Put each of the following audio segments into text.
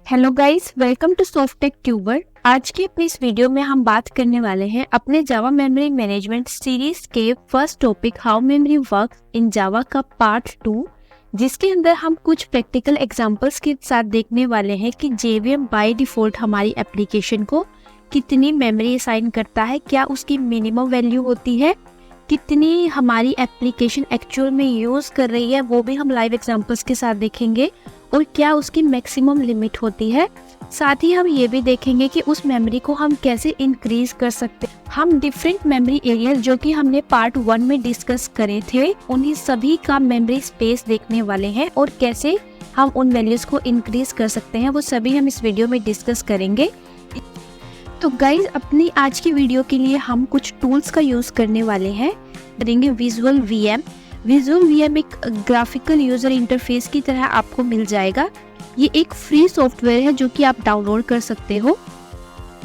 Hello guys, welcome to Softech Tuber. आज के अपने इस वीडियो में हम बात करने वाले हैं अपने जावा मेमोरी मैनेजमेंट सीरीज के first topic how memory works in Java का पार्ट 2, जिसके अंदर हम कुछ प्रैक्टिकल एग्जांपल्स के साथ देखने वाले हैं कि जेवीएम बाय डिफॉल्ट हमारी एप्लीकेशन को कितनी मेमोरी असाइन करता है, क्या उसकी मिनिमम वैल्यू होती है, कितनी हमारी एप्लीकेशन एक्चुअल में यूज कर रही है, वो भी हम लाइव एग्जांपल्स के साथ देखेंगे, और क्या उसकी मैक्सिमम लिमिट होती है। साथ ही हम ये भी देखेंगे कि उस मेमोरी को हम कैसे इंक्रीज कर सकते हैं। हम डिफरेंट मेमोरी एरिया जो कि हमने पार्ट 1 में डिस्कस करे थे, उन्हीं सभी का मेमोरी स्पेस देखने वाले हैं और कैसे हम उन वैल्यूज को इंक्रीज कर सकते हैं, वो सभी हम इस वीडियो में डिस्कस करेंगे। तो गाइज, अपनी आज की वीडियो के लिए हम कुछ टूल्स का यूज करने वाले हैं। करेंगे विजुअल वीएम। विजुअल वीएम एक ग्राफिकल यूजर इंटरफेस की तरह आपको मिल जाएगा। ये एक फ्री सॉफ्टवेयर है जो कि आप डाउनलोड कर सकते हो।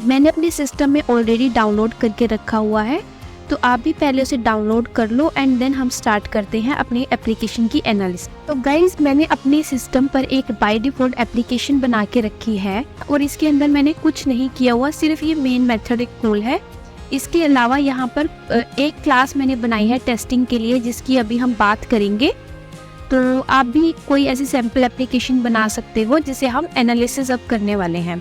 मैंने अपने सिस्टम में ऑलरेडी डाउनलोड करके रखा हुआ है, तो आप भी पहले उसे डाउनलोड कर लो एंड देन हम स्टार्ट करते हैं अपनी एप्लीकेशन की एनालिसिस। तो गाइज, मैंने अपने सिस्टम पर एक बाय डिफॉल्ट एप्लीकेशन बना के रखी है और इसके अंदर मैंने कुछ नहीं किया हुआ, सिर्फ ये मेन मेथड एक टूल है। इसके अलावा यहाँ पर एक क्लास मैंने बनाई है टेस्टिंग के लिए, जिसकी अभी हम बात करेंगे। तो आप भी कोई ऐसी सैम्पल एप्लीकेशन बना सकते हो जिसे हम एनालिसिस अब करने वाले हैं।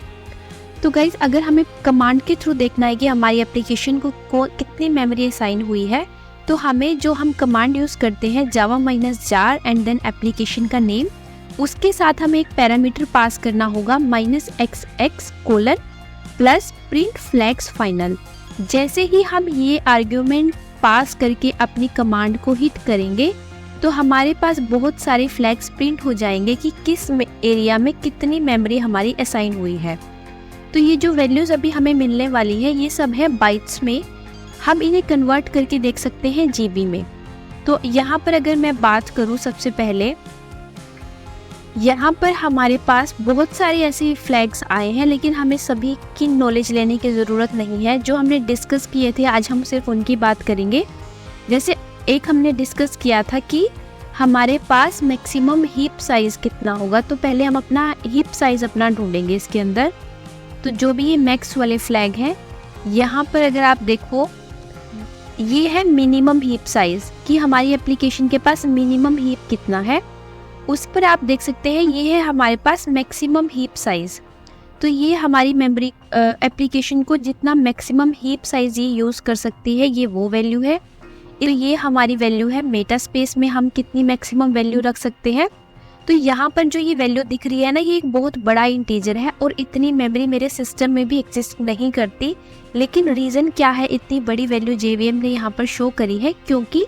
तो गाइज, अगर हमें कमांड के थ्रू देखना है कि हमारी एप्लीकेशन को कितनी मेमोरी असाइन हुई है, तो हमें जो हम कमांड यूज़ करते हैं java-jar एंड देन एप्लीकेशन का नेम, उसके साथ हमें एक पैरामीटर पास करना होगा -xx: plus print flags final. जैसे ही हम ये आर्ग्यूमेंट पास करके अपनी कमांड को हिट करेंगे तो हमारे पास बहुत सारे फ्लैग्स प्रिंट हो जाएंगे कि किस एरिया में कितनी मेमोरी हमारी असाइन हुई है। तो ये जो वैल्यूज़ अभी हमें मिलने वाली है, ये सब है बाइट्स में। हम इन्हें कन्वर्ट करके देख सकते हैं जीबी में। तो यहाँ पर अगर मैं बात करूँ, सबसे पहले यहाँ पर हमारे पास बहुत सारे ऐसे फ्लैग्स आए हैं, लेकिन हमें सभी की नॉलेज लेने की ज़रूरत नहीं है। जो हमने डिस्कस किए थे आज हम सिर्फ उनकी बात करेंगे। जैसे एक हमने डिस्कस किया था कि हमारे पास मैक्सिमम हीप साइज़ कितना होगा, तो पहले हम अपना हीप साइज़ अपना ढूंढेंगे इसके अंदर। तो जो भी ये मैक्स वाले फ्लैग हैं, यहाँ पर अगर आप देखो, ये है मिनिमम हीप साइज़ कि हमारी एप्लीकेशन के पास मिनिमम हीप कितना है। उस पर आप देख सकते हैं ये है हमारे पास मैक्सिमम हीप साइज़। तो ये हमारी मेमोरी एप्लीकेशन को जितना मैक्सिमम हीप साइज़ ये यूज़ कर सकती है, ये वो वैल्यू है। ये हमारी वैल्यू है मेटा स्पेस में हम कितनी मैक्सिमम वैल्यू रख सकते हैं। तो यहाँ पर जो ये वैल्यू दिख रही है ना, ये एक बहुत बड़ा इंटीजर है और इतनी मेमोरी मेरे सिस्टम में भी एग्जिस्ट नहीं करती। लेकिन रीज़न क्या है इतनी बड़ी वैल्यू जेवीएम ने यहाँ पर शो करी है, क्योंकि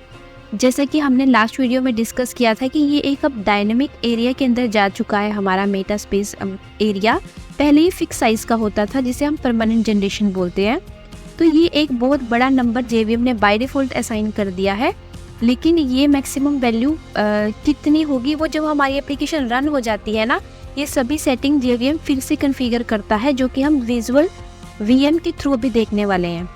जैसे कि हमने लास्ट वीडियो में डिस्कस किया था कि ये एक अब डायनेमिक एरिया के अंदर जा चुका है। हमारा मेटा स्पेस एरिया पहले ही फिक्स साइज़ का होता था, जिसे हम परमानेंट जनरेशन बोलते हैं। तो ये एक बहुत बड़ा नंबर जेवीएम ने बाय डिफ़ॉल्ट असाइन कर दिया है। लेकिन ये मैक्सिमम वैल्यू कितनी होगी, वो जब हमारी एप्लीकेशन रन हो जाती है ना, ये सभी सेटिंग जेवीएम फिर से कन्फिगर करता है, जो कि हम विजुअल वीएम के थ्रू भी देखने वाले हैं।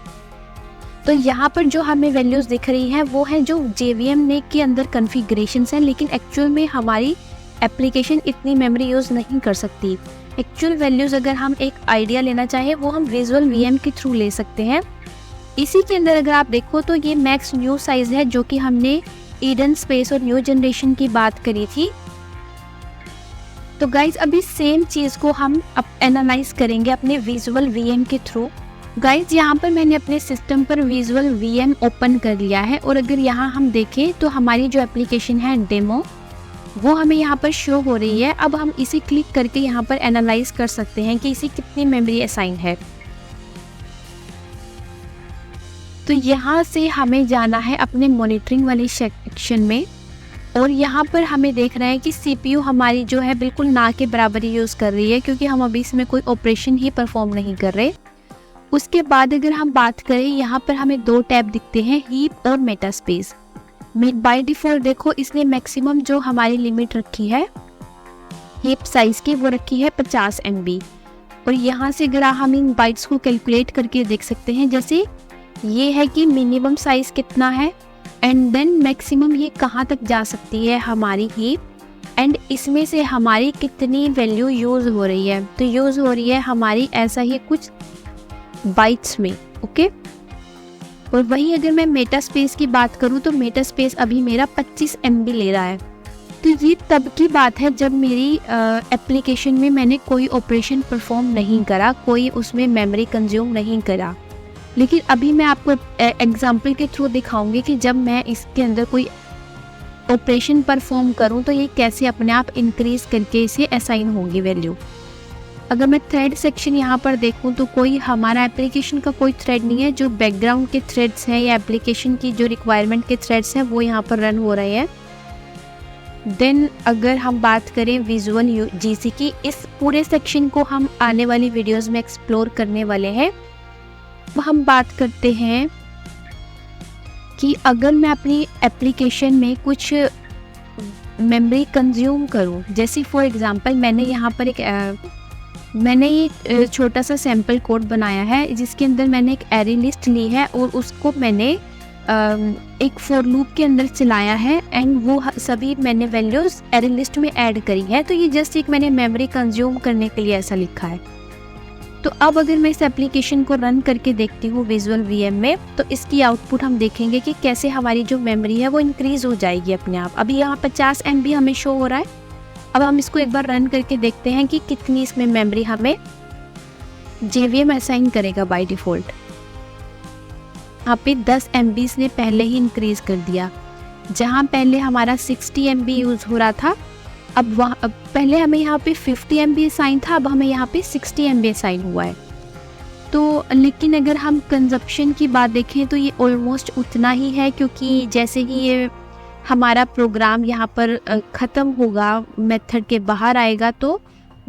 तो यहाँ पर जो हमें वैल्यूज़ दिख रही हैं वो हैं जो जेवीएम ने के अंदर कन्फिग्रेशंस हैं, लेकिन एक्चुअल में हमारी एप्लीकेशन इतनी मेमोरी यूज़ नहीं कर सकती। एक्चुअल वैल्यूज़ अगर हम एक आइडिया लेना चाहें, वो हम विजुअल वीएम के थ्रू ले सकते हैं। इसी के अंदर अगर आप देखो तो ये मैक्स न्यू साइज़ है, जो कि हमने ईडन स्पेस और न्यू जनरेशन की बात करी थी। तो गाइज, अभी सेम चीज़ को हम अब एनालाइज करेंगे अपने विजुअल वीएम के थ्रू। गाइज, यहाँ पर मैंने अपने सिस्टम पर विजुअल वीएम ओपन कर लिया है और अगर यहाँ हम देखें तो हमारी जो एप्लीकेशन है डेमो, वो हमें यहाँ पर शो हो रही है। अब हम इसे क्लिक करके यहाँ पर एनालाइज कर सकते हैं कि इसे कितनी मेमोरी असाइन है। तो यहाँ से हमें जाना है अपने मॉनिटरिंग वाले सेक्शन में, और यहाँ पर हमें देख रहे हैं कि सीपीयू हमारी जो है बिल्कुल ना के बराबर ही यूज़ कर रही है, क्योंकि हम अभी इसमें कोई ऑपरेशन ही परफॉर्म नहीं कर रहे। उसके बाद अगर हम बात करें, यहाँ पर हमें 2 टैब दिखते हैं, हीप और मेटा स्पेस। बाय डिफ़ॉल्ट देखो, इसने मैक्सिमम जो हमारी लिमिट रखी है हीप साइज़ की, वो रखी है 50 MB। और यहाँ से अगर हम इन बाइट्स को कैलकुलेट करके देख सकते हैं, जैसे ये है कि मिनिमम साइज़ कितना है एंड देन मैक्सिमम ये कहाँ तक जा सकती है हमारी हीप, एंड इसमें से हमारी कितनी वैल्यू यूज़ हो रही है, तो यूज़ हो रही है हमारी ऐसा ही कुछ बाइट्स में, ओके। और वहीं अगर मैं मेटा स्पेस की बात करूँ तो मेटा स्पेस अभी मेरा 25 MB ले रहा है। तो ये तब की बात है जब मेरी एप्लीकेशन में मैंने कोई ऑपरेशन परफॉर्म नहीं करा, कोई उसमें मेमोरी कंज्यूम नहीं करा। लेकिन अभी मैं आपको एग्जांपल के थ्रू दिखाऊंगी कि जब मैं इसके अंदर कोई ऑपरेशन परफॉर्म करूं तो ये कैसे अपने आप इंक्रीज करके इसे असाइन होगी वैल्यू। अगर मैं थ्रेड सेक्शन यहाँ पर देखूं तो कोई हमारा एप्लीकेशन का कोई थ्रेड नहीं है, जो बैकग्राउंड के थ्रेड्स हैं या एप्लीकेशन की जो रिक्वायरमेंट के थ्रेड्स हैं वो यहाँ पर रन हो रहे हैं। देन अगर हम बात करें विजुअल GC की, इस पूरे सेक्शन को हम आने वाली वीडियोस में एक्सप्लोर करने वाले हैं। हम बात करते हैं कि अगर मैं अपनी एप्लीकेशन में कुछ मेमोरी कंज्यूम करूं, जैसे फॉर एग्जांपल मैंने यहाँ पर मैंने ये छोटा सा सैम्पल कोड बनाया है जिसके अंदर मैंने एक एरे लिस्ट ली है और उसको मैंने एक फॉर लूप के अंदर चलाया है एंड वो सभी मैंने वैल्यूज एरे लिस्ट में ऐड करी है। तो ये जस्ट एक मैंने मेमोरी कंज्यूम करने के लिए ऐसा लिखा है। तो अब अगर मैं इस एप्लीकेशन को रन करके देखती हूँ विजुअल VM में, तो इसकी आउटपुट हम देखेंगे कि कैसे हमारी जो मेमोरी है वो इंक्रीज हो जाएगी अपने आप। अभी यहाँ 50 MB हमें शो हो रहा है। अब हम इसको एक बार रन करके देखते हैं कि कितनी इसमें मेमोरी हमें JVM असाइन करेगा बाय डिफ़ॉल्ट। यहाँ पे 10 MB इसने पहले ही इंक्रीज कर दिया। जहाँ पहले हमारा 60 MB यूज़ हो रहा था, अब पहले हमें यहाँ पे 50 MB असाइन था, अब हमें यहाँ पे 60 MB असाइन हुआ है। तो लेकिन अगर हम कंजप्शन की बात देखें तो ये ऑलमोस्ट उतना ही है, क्योंकि जैसे ही ये हमारा प्रोग्राम यहाँ पर ख़त्म होगा, मेथड के बाहर आएगा तो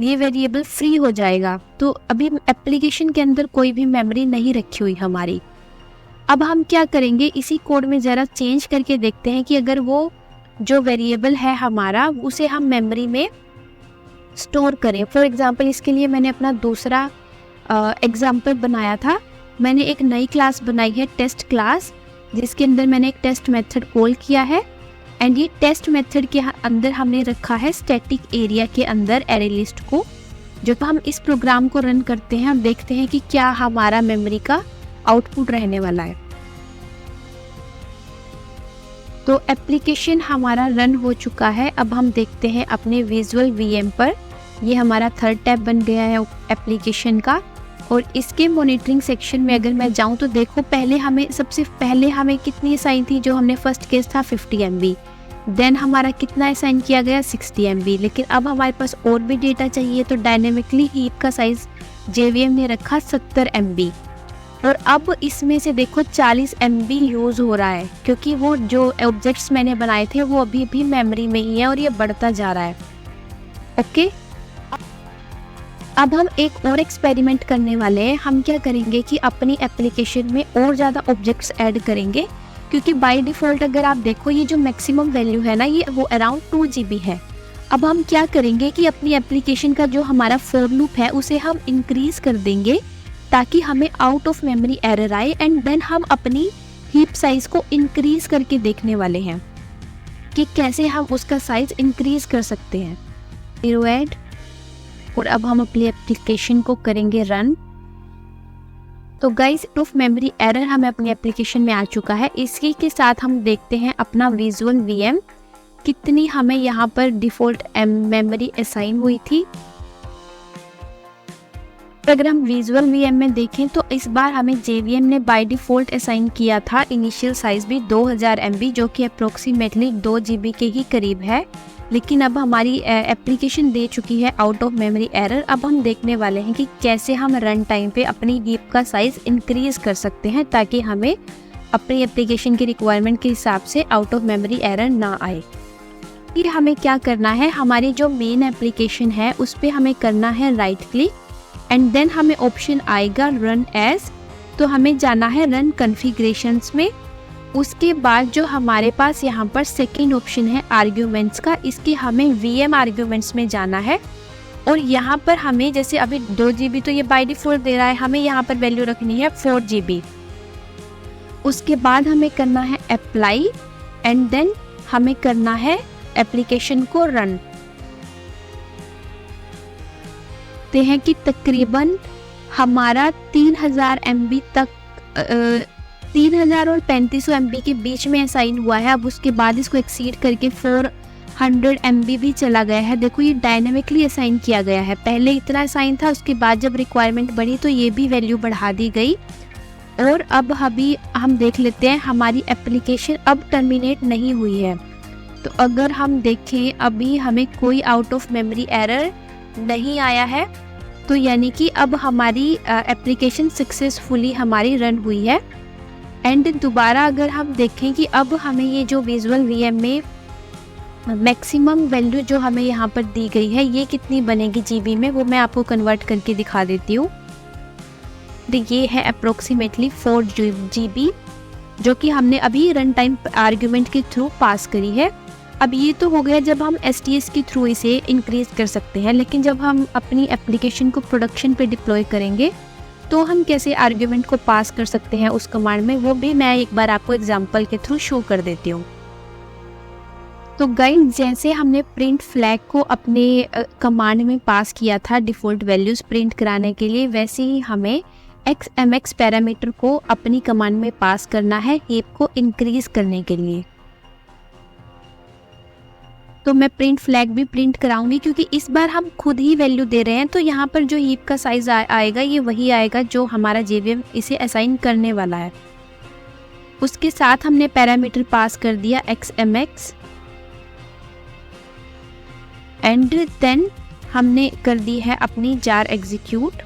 ये वेरिएबल फ्री हो जाएगा। तो अभी एप्लीकेशन के अंदर कोई भी मेमोरी नहीं रखी हुई हमारी। अब हम क्या करेंगे, इसी कोड में ज़रा चेंज करके देखते हैं कि अगर वो जो वेरिएबल है हमारा उसे हम मेमोरी में स्टोर करें। फॉर एग्जांपल इसके लिए मैंने अपना दूसरा एग्जांपल बनाया था। मैंने एक नई क्लास बनाई है टेस्ट क्लास, जिसके अंदर मैंने एक टेस्ट मेथड कॉल किया है एंड ये टेस्ट मेथड के अंदर हमने रखा है स्टैटिक एरिया के अंदर एरे लिस्ट को। जब हम इस प्रोग्राम को रन करते हैं हम देखते हैं कि क्या हमारा मेमोरी का आउटपुट रहने वाला है। तो एप्लीकेशन हमारा रन हो चुका है। अब हम देखते हैं अपने विजुअल VM पर, ये हमारा थर्ड टैब बन गया है एप्लीकेशन का। और इसके मॉनिटरिंग सेक्शन में अगर मैं जाऊं तो देखो सबसे पहले हमें कितनी असाइन थी, जो हमने फर्स्ट केस था 50 MB। देन हमारा कितना असाइन किया गया 60 MB। लेकिन अब हमारे पास और भी डेटा चाहिए, तो डायनेमिकली हीप का साइज JVM ने रखा 70 MB। और अब इसमें से देखो 40 MB यूज़ हो रहा है, क्योंकि वो जो ऑब्जेक्ट्स मैंने बनाए थे वो अभी भी मेमोरी में ही है और ये बढ़ता जा रहा है। ओके, अब हम एक और एक्सपेरिमेंट करने वाले हैं। हम क्या करेंगे कि अपनी एप्लीकेशन में और ज़्यादा ऑब्जेक्ट्स ऐड करेंगे, क्योंकि बाय डिफ़ॉल्ट अगर आप देखो ये जो मैक्सिमम वैल्यू है ना, ये वो अराउंड 2 GB है। अब हम क्या करेंगे कि अपनी एप्लीकेशन का जो हमारा फॉर लूप है उसे हम इंक्रीज़ कर देंगे ताकि हमें आउट ऑफ मेमोरी एरर आए। एंड देन हम अपनी हीप साइज़ को इंक्रीज़ करके देखने वाले हैं कि कैसे हम उसका साइज़ इंक्रीज़ कर सकते हैं। ज़ीरो ऐड, और अब हम अपनी एप्लीकेशन को करेंगे रन। तो गाइस ऑफ मेमोरी एरर हमें अपनी एप्लीकेशन में आ चुका है। इसी के साथ हम देखते हैं अपना विजुअल VM कितनी हमें यहाँ पर डिफ़ॉल्ट मेमोरी असाइन हुई थी। अगर हम विजुअल VM में देखें तो इस बार हमें JVM ने बाय डिफ़ॉल्ट असाइन किया था इनिशियल साइज़ भी 2000 MB, जो कि अप्रोक्सीमेटली 2 GB के ही करीब है। लेकिन अब हमारी एप्लीकेशन दे चुकी है आउट ऑफ मेमोरी एरर। अब हम देखने वाले हैं कि कैसे हम रन टाइम पे अपनी हीप का साइज़ इंक्रीज़ कर सकते हैं ताकि हमें अपनी एप्लीकेशन की रिक्वायरमेंट के हिसाब से आउट ऑफ मेमोरी एरर ना आए। फिर हमें क्या करना है, हमारी जो मेन एप्लीकेशन है उस पर हमें करना है राइट क्लिक एंड देन हमें ऑप्शन आएगा रन एज। तो हमें जाना है रन कॉन्फ़िगरेशंस में। उसके बाद जो हमारे पास यहाँ पर सेकेंड ऑप्शन है आर्ग्यूमेंट्स का, इसके हमें VM आर्ग्यूमेंट्स में जाना है। और यहाँ पर हमें जैसे अभी 2 GB तो ये बाय डिफ़ॉल्ट दे रहा है, हमें यहाँ पर वैल्यू रखनी है 4 GB। उसके बाद हमें करना है अप्लाई एंड देन हमें करना है एप्लीकेशन को रन ते हैं कि तकरीबन हमारा 3000 MB तक 3000 और 3500 MB के बीच में असाइन हुआ है। अब उसके बाद इसको एक्सीड करके 400 MB भी चला गया है। देखो ये डायनेमिकली असाइन किया गया है, पहले इतना असाइन था, उसके बाद जब रिक्वायरमेंट बढ़ी तो ये भी वैल्यू बढ़ा दी गई। और अब अभी हम देख लेते हैं हमारी एप्लीकेशन अब टर्मिनेट नहीं हुई है। तो अगर हम देखें अभी हमें कोई आउट ऑफ मेमोरी एरर नहीं आया है, तो यानी कि अब हमारी एप्लीकेशन सक्सेसफुली हमारी रन हुई है। एंड दोबारा अगर हम देखें कि अब हमें ये जो विजुअल VM में मैक्सिमम वैल्यू जो हमें यहाँ पर दी गई है ये कितनी बनेगी GB में, वो मैं आपको कन्वर्ट करके दिखा देती हूँ। तो ये है अप्रोक्सीमेटली 4 GB जो कि हमने अभी रन टाइम आर्ग्यूमेंट के थ्रू पास करी है। अब ये तो हो गया जब हम STS के थ्रू इसे इंक्रीज कर सकते हैं, लेकिन जब हम अपनी एप्लीकेशन को प्रोडक्शन पे डिप्लॉय करेंगे तो हम कैसे आर्ग्यूमेंट को पास कर सकते हैं उस कमांड में, वो भी मैं एक बार आपको एग्जांपल के थ्रू शो कर देती हूँ। तो गाइस, जैसे हमने प्रिंट फ्लैग को अपने कमांड में पास किया था डिफ़ॉल्ट वैल्यूज़ प्रिंट कराने के लिए, वैसे ही हमें XMX पैरामीटर को अपनी कमांड में पास करना है हीप को इंक्रीज करने के लिए। तो मैं प्रिंट फ्लैग भी प्रिंट कराऊंगी क्योंकि इस बार हम खुद ही वैल्यू दे रहे हैं, तो यहाँ पर जो हीप का साइज आएगा ये वही आएगा जो हमारा JVM इसे असाइन करने वाला है। उसके साथ हमने पैरामीटर पास कर दिया XMX एंड देन हमने कर दी है अपनी जार एग्जीक्यूट।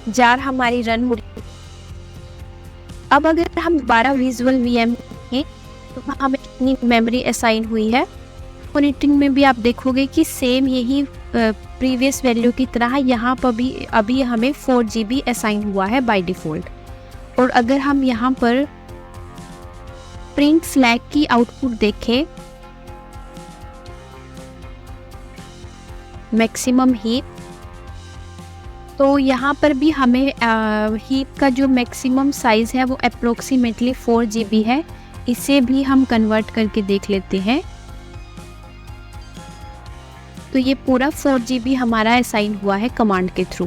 जार हमारी रन हो रही। अब अगर हम दोबारा विजुअल VM हैं तो हमें कितनी मेमोरी असाइन हुई है, मॉनिटरिंग में भी आप देखोगे कि सेम यही प्रीवियस वैल्यू की तरह यहाँ पर भी अभी हमें 4 GB असाइन हुआ है बाय डिफ़ॉल्ट। और अगर हम यहाँ पर प्रिंट फ्लैग की आउटपुट देखें, मैक्सिमम हीप, तो यहाँ पर भी हमें हीप का जो मैक्सिमम साइज़ है वो अप्रोक्सीमेटली 4 GB है। इसे भी हम कन्वर्ट करके देख लेते हैं। तो ये पूरा 4 GB हमारा असाइन हुआ है कमांड के थ्रू।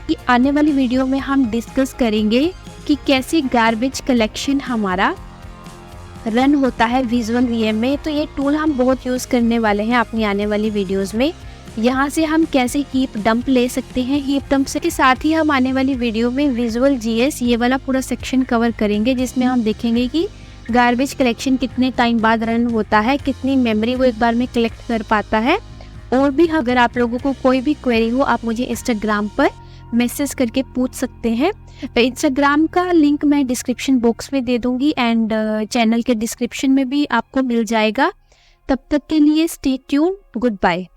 कि आने वाली वीडियो में हम डिस्कस करेंगे कि कैसे गार्बेज कलेक्शन हमारा रन होता है विजुअल VM में। तो ये टूल हम बहुत यूज़ करने वाले हैं अपनी आने वाली वीडियोज़ में। यहाँ से हम कैसे हीप डंप ले सकते हैं, हीप डंप से के साथ ही हम आने वाली वीडियो में विजुअल GS ये वाला पूरा सेक्शन कवर करेंगे, जिसमें हम देखेंगे कि गार्बेज कलेक्शन कितने टाइम बाद रन होता है, कितनी मेमोरी वो एक बार में कलेक्ट कर पाता है। और भी अगर आप लोगों को कोई भी क्वेरी हो आप मुझे इंस्टाग्राम पर मैसेज करके पूछ सकते हैं। इंस्टाग्राम का लिंक मैं डिस्क्रिप्शन बॉक्स में दे दूंगी एंड चैनल के डिस्क्रिप्शन में भी आपको मिल जाएगा। तब तक के लिए स्टे ट्यून, गुड बाय।